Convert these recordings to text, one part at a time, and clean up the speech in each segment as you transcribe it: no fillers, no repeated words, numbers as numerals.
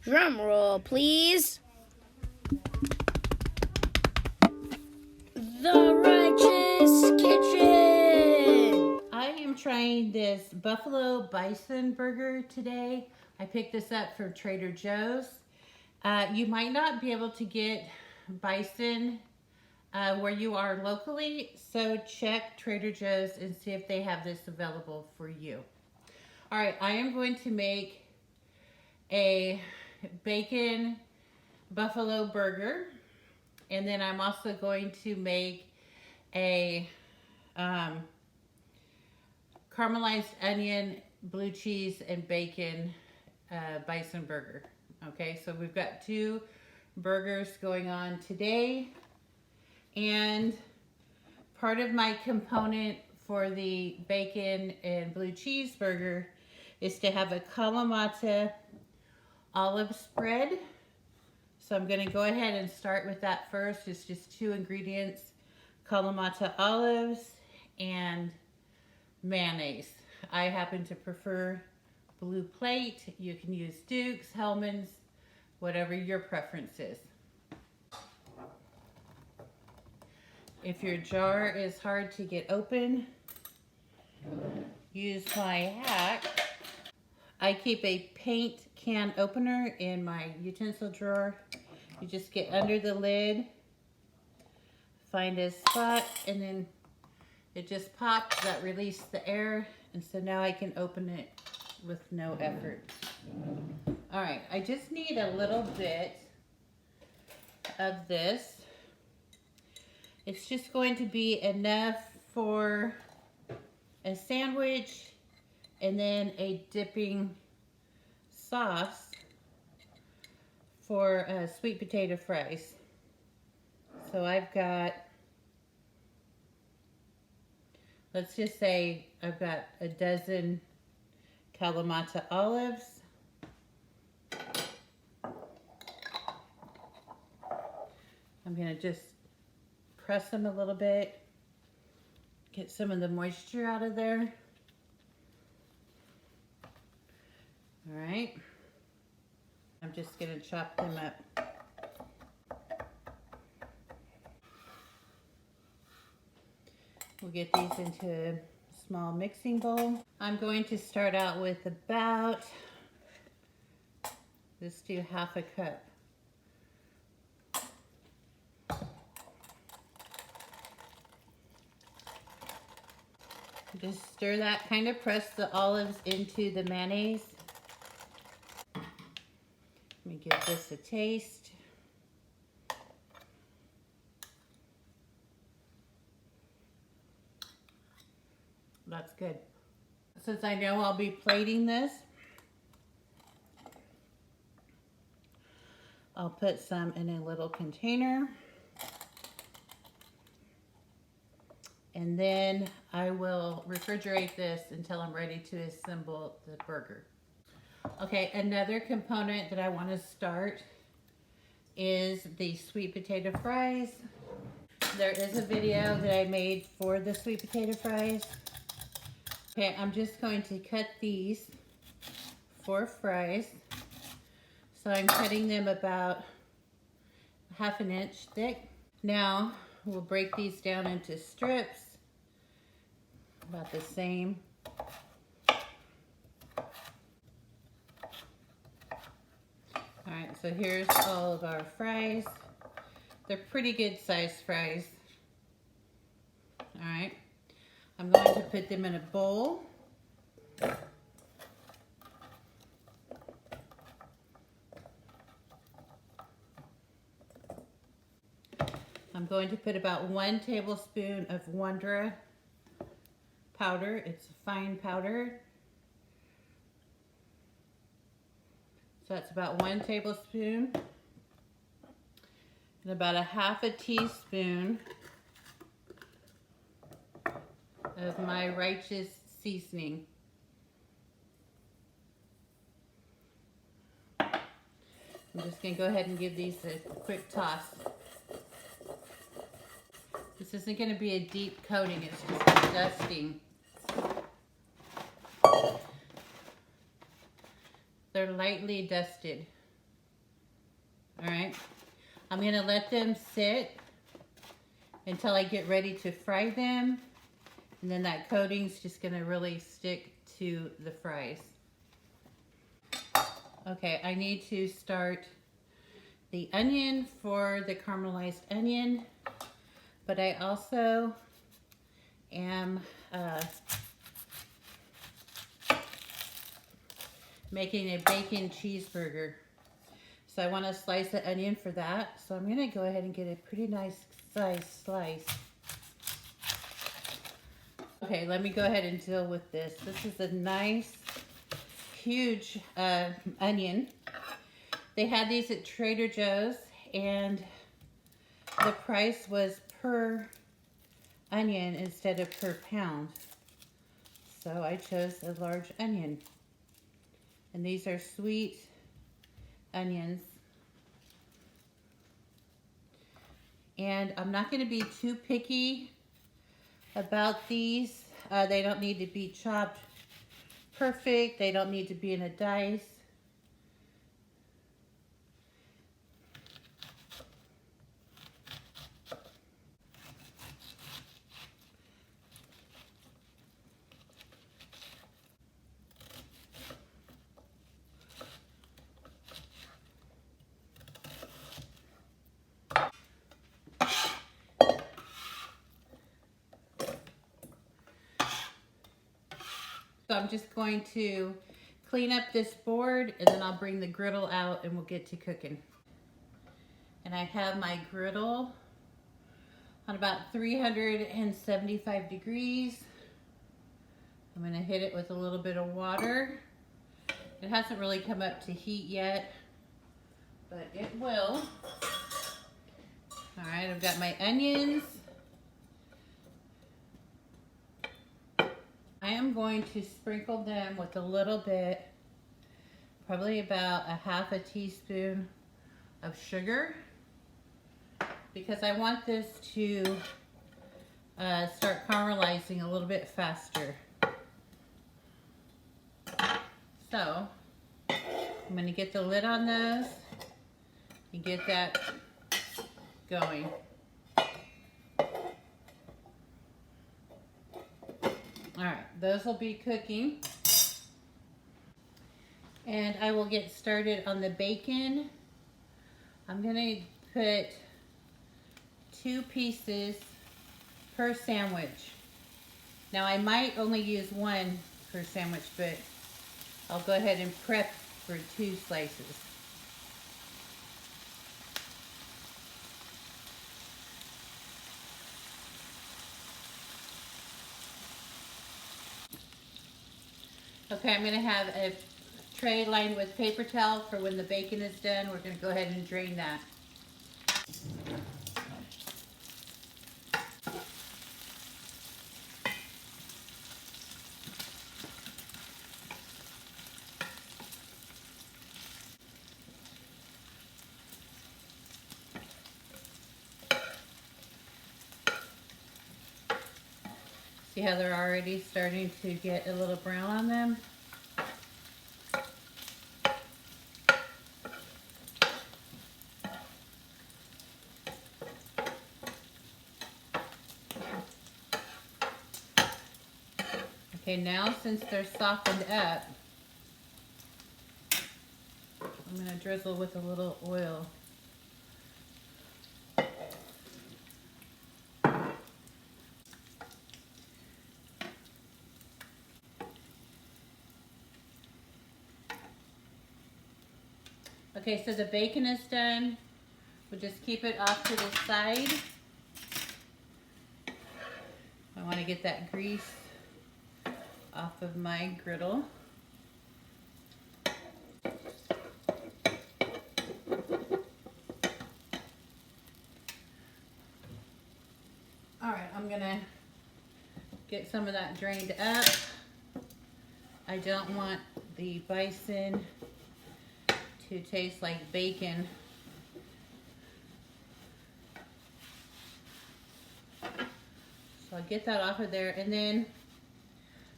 Drum roll, please. The Righteous Kitchen. I am trying this buffalo bison burger today. I picked this up from Trader Joe's. You might not be able to get bison where you are locally, so check Trader Joe's and see if they have this available for you. All right, I am going to make a bacon buffalo burger, and then I'm also going to make a caramelized onion, blue cheese, and bacon bison burger. Okay, so we've got 2 burgers going on today, and part of my component for the bacon and blue cheeseburger is to have a Kalamata olive spread. So I'm going to go ahead and start with that first. It's just 2 ingredients, Kalamata olives and mayonnaise. I happen to prefer Blue Plate. You can use Duke's, Hellman's, whatever your preference is. If your jar is hard to get open, use my hack. I keep a paint can opener in my utensil drawer. You just get under the lid, find a spot, and then it just pops. That releases the air, and so now I can open it with no effort. All right, I just need a little bit of this. It's just going to be enough for a sandwich and then a dipping sauce for sweet potato fries. So I've got, let's just say I've got a dozen Kalamata olives. I'm gonna just press them a little bit, get some of the moisture out of there. All right, I'm just gonna chop them up. We'll get these into a small mixing bowl. I'm going to start out with about, let's do half a cup. Just stir that, kind of press the olives into the mayonnaise. Let me give this a taste. That's good. Since I know I'll be plating this, I'll put some in a little container. And then I will refrigerate this until I'm ready to assemble the burger. Okay, another component that I want to start is the sweet potato fries. There is a video that I made for the sweet potato fries. Okay, I'm just going to cut these 4 fries. So I'm cutting them about 1/2 inch thick. Now we'll break these down into strips, about the same. All right, so here's all of our fries. They're pretty good sized fries. All right, I'm going to put them in a bowl. I'm going to put about 1 tablespoon of Wondra powder. It's fine powder. So that's about 1 tablespoon. And about 1/2 teaspoon of my Righteous seasoning. I'm just going to go ahead and give these a quick toss. This isn't going to be a deep coating, it's just a dusting. They're lightly dusted. All right. I'm gonna let them sit until I get ready to fry them. And then that coating's just gonna really stick to the fries. Okay, I need to start the onion for the caramelized onion, but I also am making a bacon cheeseburger. So I want to slice the onion for that. So I'm going to go ahead and get a pretty nice size slice. Okay, let me go ahead and deal with this. This is a nice, huge onion. They had these at Trader Joe's, and the price was per onion instead of per pound. So I chose a large onion. And these are sweet onions. And I'm not going to be too picky about these. They don't need to be chopped perfect. They don't need to be in a dice. So I'm just going to clean up this board, and then I'll bring the griddle out and we'll get to cooking. And I have my griddle on about 375 degrees. I'm gonna hit it with a little bit of water. It hasn't really come up to heat yet, but it will. All right, I've got my onions. I am going to sprinkle them with a little bit, probably about a half a teaspoon of sugar, because I want this to start caramelizing a little bit faster. So I'm going to get the lid on those and get that going. All right, those will be cooking. And I will get started on the bacon. I'm gonna put 2 pieces per sandwich. Now I might only use 1 per sandwich, but I'll go ahead and prep for 2 slices. Okay, I'm gonna have a tray lined with paper towel for when the bacon is done. We're gonna go ahead and drain that. See how they're already starting to get a little brown on them? Okay, now since they're softened up, I'm going to drizzle with a little oil. Okay, so the bacon is done. We'll just keep it off to the side. I want to get that grease off of my griddle. All right, I'm gonna get some of that drained up. I don't want the bison to taste like bacon. So I'll get that off of there, and then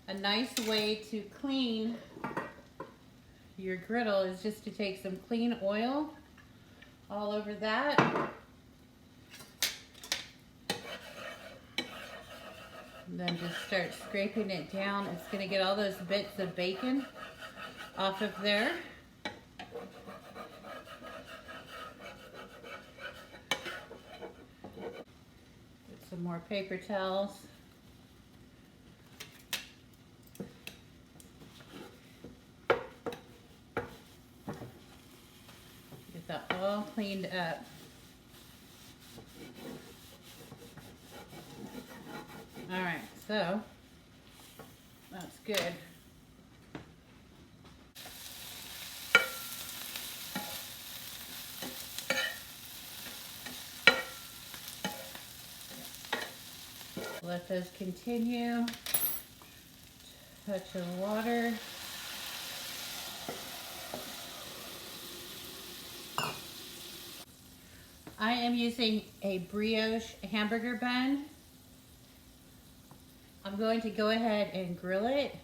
a nice way to clean your griddle is just to take some clean oil, all over that. And then just start scraping it down. It's going to get all those bits of bacon off of there. Get some more paper towels. Get that all cleaned up. All right, so that's good. Let those continue. Touch of water. I am using a brioche hamburger bun. I'm going to go ahead and grill it.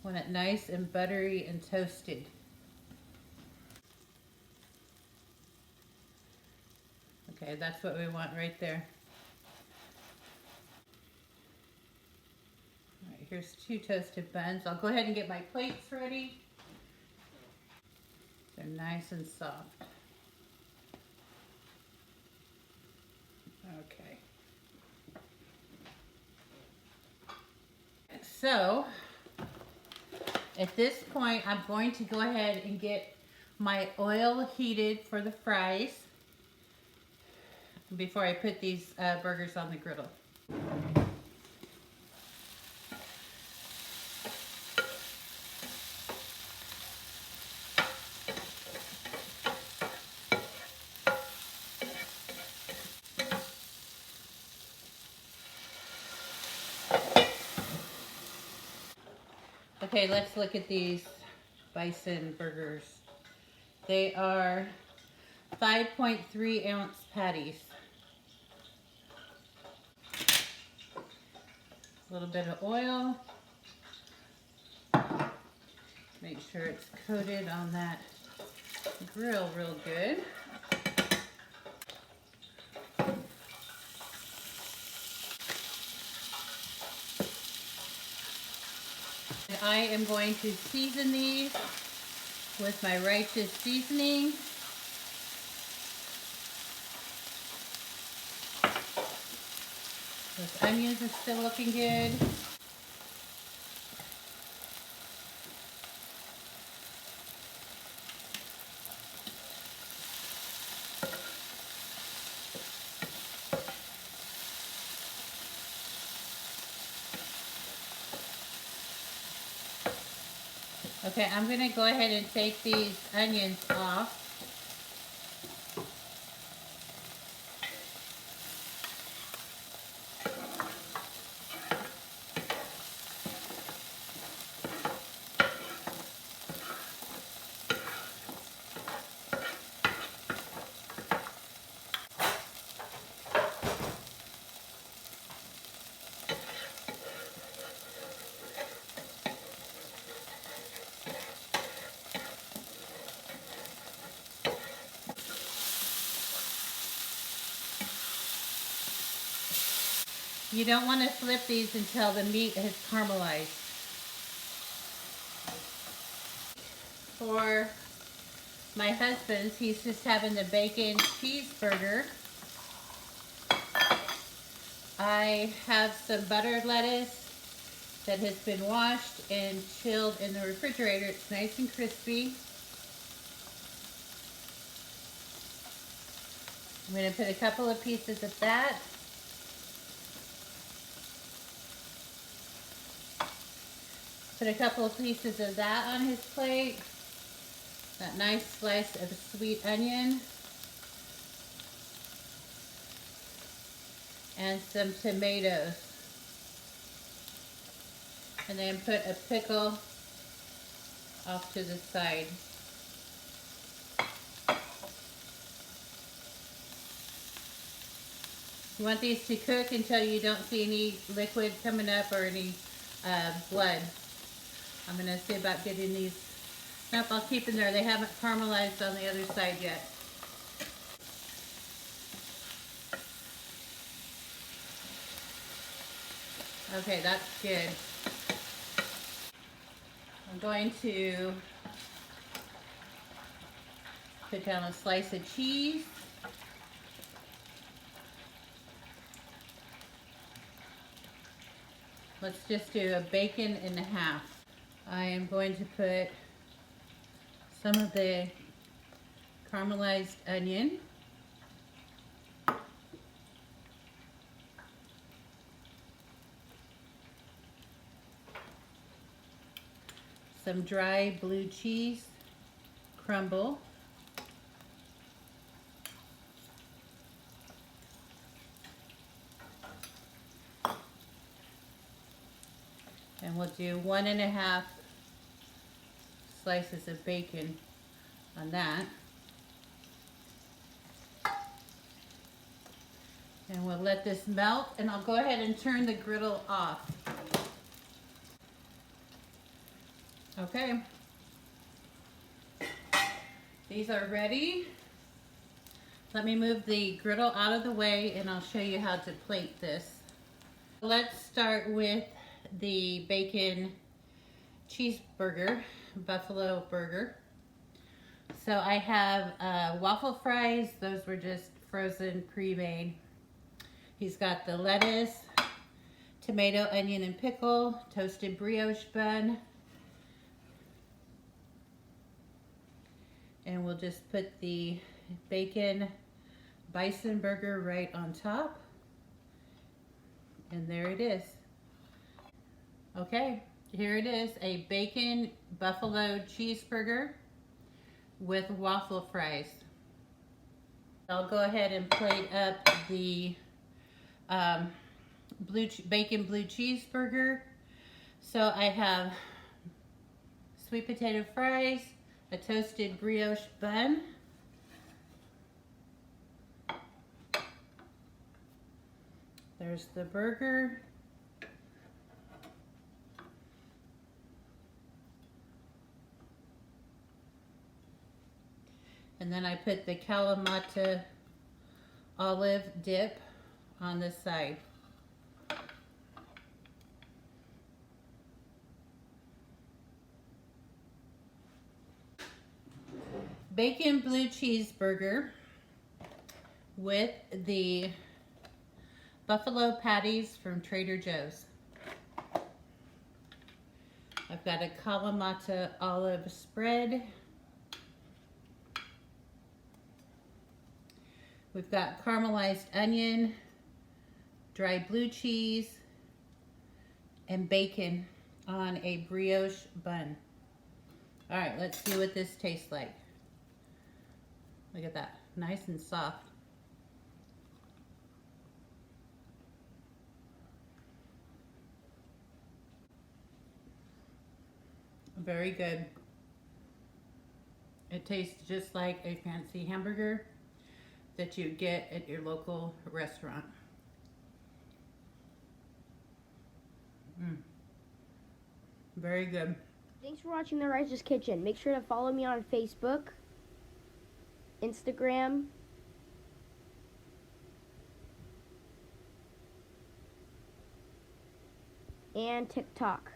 Want it nice and buttery and toasted. Okay, that's what we want right there. All right, here's 2 toasted buns. I'll go ahead and get my plates ready. They're nice and soft. Okay. So, at this point, I'm going to go ahead and get my oil heated for the fries before I put these burgers on the griddle. Okay, let's look at these bison burgers. They are 5.3 ounce patties. A little bit of oil. Make sure it's coated on that grill real good. And I am going to season these with my righteous seasoning. Those onions are still looking good. Okay, I'm going to go ahead and take these onions off. You don't want to flip these until the meat has caramelized. For my husband's, he's just having the bacon cheeseburger. I have some buttered lettuce that has been washed and chilled in the refrigerator. It's nice and crispy. I'm going to put a couple of pieces of that. Put a couple of pieces of that on his plate. That nice slice of sweet onion. And some tomatoes. And then put a pickle off to the side. You want these to cook until you don't see any liquid coming up or any blood. I'm going to see about getting these. Nope, I'll keep them there. They haven't caramelized on the other side yet. Okay, that's good. I'm going to put down a slice of cheese. Let's just do a bacon and a half. I am going to put some of the caramelized onion. Some dry blue cheese crumble. And we'll do 1.5 slices of bacon on that. And we'll let this melt, and I'll go ahead and turn the griddle off. Okay. These are ready. Let me move the griddle out of the way and I'll show you how to plate this. Let's start with the bacon cheeseburger, buffalo burger. So I have waffle fries. Those were just frozen, pre-made. He's got the lettuce, tomato, onion, and pickle, toasted brioche bun. And we'll just put the bacon bison burger right on top. And there it is. Okay, here it is, a bacon buffalo cheeseburger with waffle fries. I'll go ahead and plate up the bacon blue cheeseburger. So I have sweet potato fries, a toasted brioche bun, there's the burger, and then I put the Kalamata olive dip on this side. Bacon blue cheeseburger with the buffalo patties from Trader Joe's. I've got a Kalamata olive spread. We've got caramelized onion, dry blue cheese, and bacon on a brioche bun. All right, let's see what this tastes like. Look at that, nice and soft. Very good. It tastes just like a fancy hamburger that you get at your local restaurant. Very good. Thanks for watching The Righteous Kitchen. Make sure to follow me on Facebook, Instagram, and TikTok.